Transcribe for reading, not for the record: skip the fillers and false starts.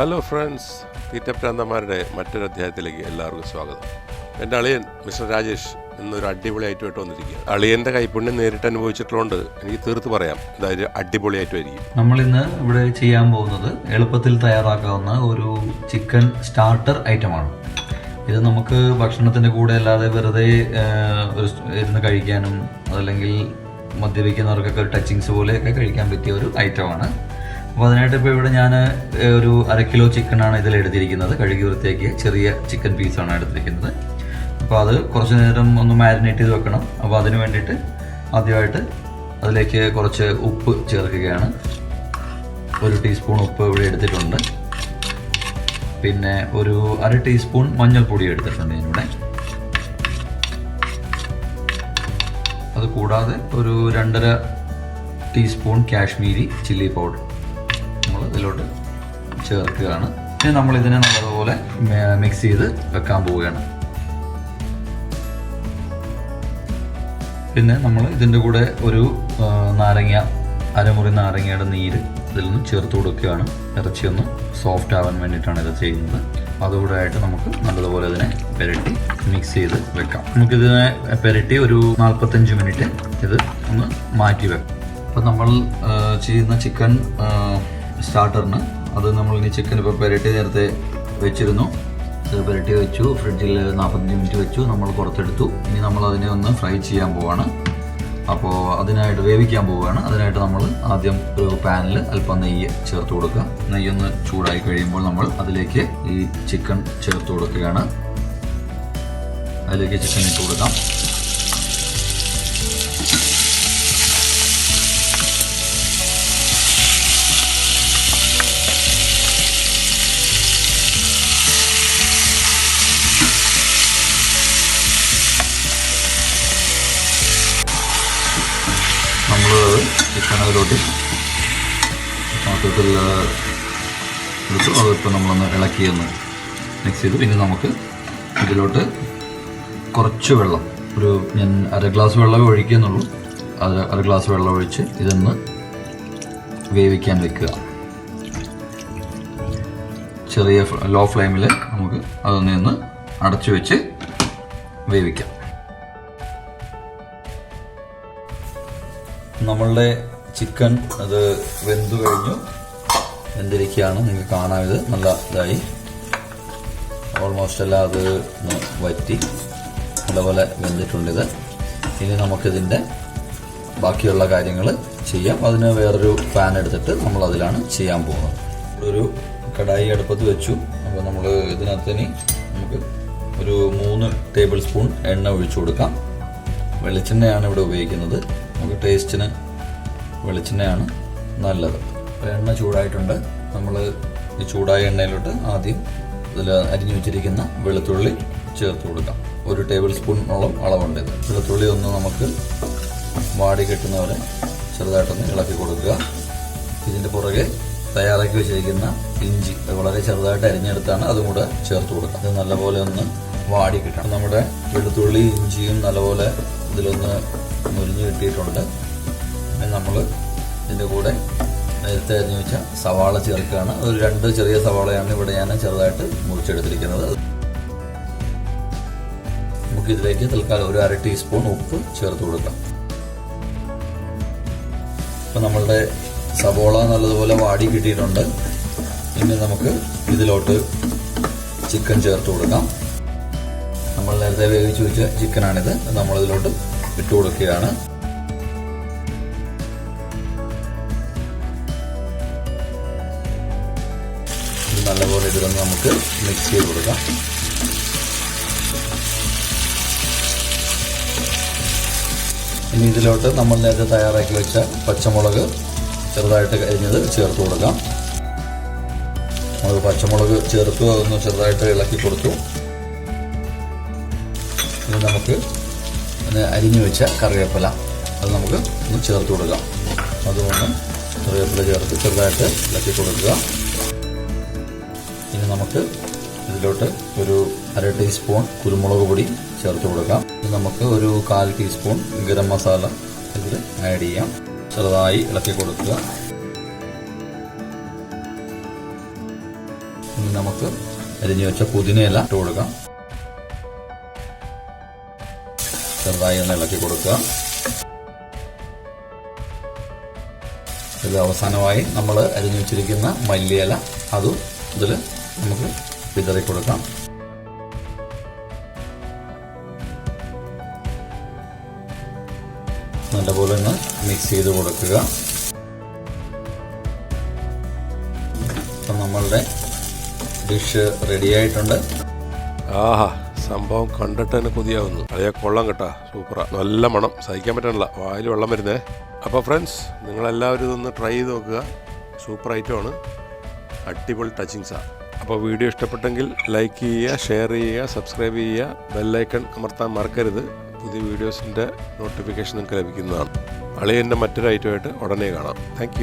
Hello friends, തീറ്റ പ്രാന്തന്മാരുടെ മറ്റൊരു അധ്യായത്തിലേക്ക് എല്ലാവർക്കും സ്വാഗതം. എൻ്റെ അളിയൻ മിസ്റ്റർ രാജേഷ് എന്നൊരു അടിപൊളി ഐറ്റമായിട്ട് വന്നിരിക്കുക. അളിയൻ്റെ കൈപ്പുണ്യം നേരിട്ട് അനുഭവിച്ചിട്ടുള്ളതുകൊണ്ട് എനിക്ക് തീർത്ത് പറയാം, ഇതായത് അടിപൊളിയായിട്ടുമായിരിക്കും. നമ്മളിന്ന് ഇവിടെ ചെയ്യാൻ പോകുന്നത് എളുപ്പത്തിൽ തയ്യാറാക്കാവുന്ന ഒരു ചിക്കൻ സ്റ്റാർട്ടർ ഐറ്റമാണ്. ഇത് നമുക്ക് ഭക്ഷണത്തിൻ്റെ കൂടെ അല്ലാതെ വെറുതെ ഇരുന്ന് കഴിക്കാനും അതല്ലെങ്കിൽ മദ്യപിക്കുന്നവർക്കൊക്കെ ഒരു ടച്ചിങ്സ് പോലെയൊക്കെ കഴിക്കാൻ പറ്റിയ ഒരു ഐറ്റമാണ്. അപ്പോൾ അതിനായിട്ട് ഇപ്പോൾ ഇവിടെ ഞാൻ ഒരു 1/2 കിലോ ചിക്കനാണ് ഇതിൽ എടുത്തിരിക്കുന്നത്. കഴുകി വൃത്തിയാക്കിയ ചെറിയ ചിക്കൻ പീസാണ് എടുത്തിരിക്കുന്നത്. അപ്പോൾ അത് കുറച്ച് നേരം ഒന്ന് മാരിനേറ്റ് ചെയ്ത് വെക്കണം. അപ്പോൾ അതിന് വേണ്ടിയിട്ട് ആദ്യമായിട്ട് അതിലേക്ക് കുറച്ച് ഉപ്പ് ചേർക്കുകയാണ്. 1 ടീസ്പൂൺ ഉപ്പ് ഇവിടെ എടുത്തിട്ടുണ്ട്. പിന്നെ ഒരു 1/2 ടീസ്പൂൺ മഞ്ഞൾപ്പൊടി എടുത്തിട്ടുണ്ട് ഞാനിവിടെ. അത് കൂടാതെ ഒരു 2.5 ടീസ്പൂൺ കാശ്മീരി ചില്ലി പൗഡർ നമ്മൾ ഇതിലോട്ട് ചേർക്കുകയാണ്. ഇനി നമ്മളിതിനെ നല്ലതുപോലെ മിക്സ് ചെയ്ത് വെക്കാൻ പോവുകയാണ്. പിന്നെ നമ്മൾ ഇതിൻ്റെ കൂടെ ഒരു നാരങ്ങ, അരമുറി നാരങ്ങയുടെ നീര് ഇതിൽ നിന്ന് ചേർത്ത് കൊടുക്കുകയാണ്. ഇറച്ചി ഒന്ന് സോഫ്റ്റ് ആവാൻ വേണ്ടിയിട്ടാണ് ഇത് ചെയ്യുന്നത്. അതുകൂടെ ആയിട്ട് നമുക്ക് നല്ലതുപോലെ ഇതിനെ പുരട്ടി മിക്സ് ചെയ്ത് വെക്കാം. നമുക്കിതിനെ പുരട്ടി ഒരു 45 മിനിറ്റ് ഇത് ഒന്ന് മാറ്റി വെക്കാം. അപ്പോൾ നമ്മൾ ചെയ്യുന്ന ചിക്കൻ സ്റ്റാർട്ടറിന് അത് നമ്മൾ ഇനി ചിക്കൻ ഇപ്പോൾ പുരട്ടി നേരത്തെ വെച്ചിരുന്നു. ഇത് പുരട്ടി വെച്ചു, ഫ്രിഡ്ജിൽ 45 മിനിറ്റ് വെച്ചു, നമ്മൾ പുറത്തെടുത്തു. ഇനി നമ്മൾ അതിനെ ഒന്ന് ഫ്രൈ ചെയ്യാൻ പോവുകയാണ്. അപ്പോൾ അതിനായിട്ട് വേവിക്കാൻ പോവുകയാണ്. അതിനായിട്ട് നമ്മൾ ആദ്യം ഒരു പാനിൽ അല്പം നെയ്യ് ചേർത്ത് കൊടുക്കുക. നെയ്യൊന്ന് ചൂടായി കഴിയുമ്പോൾ നമ്മൾ അതിലേക്ക് ഈ ചിക്കൻ ചേർത്ത് കൊടുക്കുകയാണ്. അതിലേക്ക് ചിക്കൻ ഇട്ട് കൊടുക്കാം. നമ്മൾ ചിക്കൻ അതിലോട്ട് പാത്രത്തിൽ എടുത്തു. അതിപ്പോൾ നമ്മളൊന്ന് ഇളക്കിയൊന്ന് മിക്സ് ചെയ്തു. ഇനി നമുക്ക് ഇതിലോട്ട് കുറച്ച് വെള്ളം, ഞാൻ 1/2 ഗ്ലാസ് വെള്ളം ഒഴിക്കുന്നുള്ളൂ. 1/2 ഗ്ലാസ് വെള്ളം ഒഴിച്ച് ഇതൊന്ന് വേവിക്കാൻ വെക്കുക. ചെറിയ ലോ ഫ്ലെയിമിൽ നമുക്ക് അതൊന്ന് അടച്ചു വെച്ച് വേവിക്കാം. നമ്മളുടെ ചിക്കൻ അത് വെന്തു കഴിഞ്ഞു, വെന്തിരിക്കുകയാണ്. നിങ്ങൾക്ക് കാണാം, ഇത് നല്ല ഇതായി ഓൾമോസ്റ്റ് എല്ലാം അത് വറ്റി നല്ലപോലെ വെന്തിട്ടുണ്ട്. ഇനി നമുക്കിതിൻ്റെ ബാക്കിയുള്ള കാര്യങ്ങൾ ചെയ്യാം. അതിന് വേറൊരു പാൻ എടുത്തിട്ട് നമ്മൾ അതിലാണ് ചെയ്യാൻ പോകുന്നത്. ഒരു കടായി അടുപ്പത്ത് വെച്ചു. അപ്പോൾ നമ്മൾ ഇതിനകത്ത് ഇനി നമുക്ക് ഒരു 3 ടേബിൾ സ്പൂൺ എണ്ണ ഒഴിച്ചു കൊടുക്കാം. വെളിച്ചെണ്ണയാണ് ഇവിടെ ഉപയോഗിക്കുന്നത്. നമുക്ക് ടേസ്റ്റിന് വെളിച്ചെണ്ണയാണ് നല്ലത്. എണ്ണ ചൂടായിട്ടുണ്ട്. നമ്മൾ ഈ ചൂടായ എണ്ണയിലോട്ട് ആദ്യം ഇതിൽ അരിഞ്ഞു വെച്ചിരിക്കുന്ന വെളുത്തുള്ളി ചേർത്ത് കൊടുക്കാം. 1 ടേബിൾ സ്പൂണോളം അളവുണ്ട് ഇത്. വെളുത്തുള്ളി ഒന്ന് നമുക്ക് വാടി കെട്ടുന്നവരെ ചെറുതായിട്ടൊന്ന് ഇളക്കി കൊടുക്കുക. ഇതിൻ്റെ പുറകെ തയ്യാറാക്കി വെച്ചിരിക്കുന്ന ഇഞ്ചി വളരെ ചെറുതായിട്ട് അരിഞ്ഞെടുത്താണ്, അതും കൂടെ ചേർത്ത് കൊടുക്കുക. അത് നല്ലപോലെ ഒന്ന് വാടി കിട്ടണം. നമ്മുടെ വെളുത്തുള്ളി ഇഞ്ചിയും നല്ലപോലെ ഇതിലൊന്ന് മുരിഞ്ഞ് കിട്ടിയിട്ടുണ്ട്. നമ്മൾ ഇതിൻ്റെ കൂടെ നേരത്തെ അരിഞ്ഞു വെച്ച സവാള ചേർക്കുകയാണ്. ഒരു 2 ചെറിയ സവാളയാണ് ഇവിടെ ഞാൻ ചെറുതായിട്ട് മുറിച്ചെടുത്തിരിക്കുന്നത്. നമുക്കിതിലേക്ക് തൽക്കാലം ഒരു 1/2 ടീസ്പൂൺ ഉപ്പ് ചേർത്ത് കൊടുക്കാം. ഇപ്പം നമ്മളുടെ സവാള നല്ലതുപോലെ വാടി കിട്ടിയിട്ടുണ്ട്. ഇനി നമുക്ക് ഇതിലോട്ട് ചിക്കൻ ചേർത്ത് കൊടുക്കാം. നമ്മൾ നേരത്തെ വേവിച്ച് വെച്ച ചിക്കനാണിത്. നമ്മളിതിലോട്ട് ഇട്ട് കൊടുക്കുകയാണ്. ഇത് നല്ലപോലെ ഇതൊന്ന് നമുക്ക് മിക്സ് ചെയ്ത് കൊടുക്കാം. ഇനി ഇതിലോട്ട് നമ്മൾ നേരത്തെ തയ്യാറാക്കി വെച്ച പച്ചമുളക് ചെറുതായിട്ട് അരിഞ്ഞത് ചേർത്ത് കൊടുക്കാം. നമുക്ക് പച്ചമുളക് ചേർത്ത് അതൊന്ന് ചെറുതായിട്ട് ഇളക്കി കൊടുത്തു. ഇനി നമുക്ക് അരിഞ്ഞു വെച്ച കറിവേപ്പില അത് നമുക്ക് ഒന്ന് ചേർത്ത് കൊടുക്കാം. അതുകൊണ്ട് കറിവേപ്പില ചേർത്ത് ചെറുതായിട്ട് ഇളക്കി കൊടുക്കുക. ഇനി നമുക്ക് ഇതിലോട്ട് ഒരു 1/2 ടീസ്പൂൺ കുരുമുളക് പൊടി ചേർത്ത് കൊടുക്കാം. ഇനി നമുക്ക് ഒരു 1/4 ടീസ്പൂൺ ഗരം മസാല ഇതിൽ ആഡ് ചെയ്യാം. ചെറുതായി ഇളക്കി കൊടുക്കുക. ഇനി നമുക്ക് അരിഞ്ഞു വെച്ച പുതിനയില ഇട്ട് കൊടുക്കാം. ചെറുതായി ഒന്ന് ഇളക്കി കൊടുക്കുക. ഇത് അവസാനമായി നമ്മൾ അരിഞ്ഞു വെച്ചിരിക്കുന്ന മല്ലിയില അതും ഇതിൽ നമുക്ക് വിതറി കൊടുക്കാം. നല്ലപോലെ ഒന്ന് മിക്സ് ചെയ്ത് കൊടുക്കുക. അപ്പം നമ്മളുടെ ഡിഷ് റെഡി ആയിട്ടുണ്ട്. ആഹാ, സംഭവം കണ്ടിട്ട് തന്നെ കൊതിയാവുന്നു. അതേ കൊള്ളം കേട്ടാ, സൂപ്പറാ, നല്ല മണം, സഹിക്കാൻ പറ്റണില്ല, വായിൽ വെള്ളം വരുന്നേ. അപ്പോൾ ഫ്രണ്ട്സ്, നിങ്ങളെല്ലാവരും ഇതൊന്ന് ട്രൈ ചെയ്ത് നോക്കുക. സൂപ്പർ ഐറ്റമാണ്, അടിപൊളി ടച്ചിങ്സാണ്. അപ്പോൾ വീഡിയോ ഇഷ്ടപ്പെട്ടെങ്കിൽ ലൈക്ക് ചെയ്യുക, ഷെയർ ചെയ്യുക, സബ്സ്ക്രൈബ് ചെയ്യുക, ബെല്ലൈക്കൺ അമർത്താൻ മറക്കരുത്. പുതിയ വീഡിയോസിൻ്റെ നോട്ടിഫിക്കേഷൻ നിങ്ങൾക്ക് ലഭിക്കുന്നതാണ്. അളിയൻ്റെ മറ്റൊരു ഐറ്റമായിട്ട് ഉടനെ കാണാം. താങ്ക്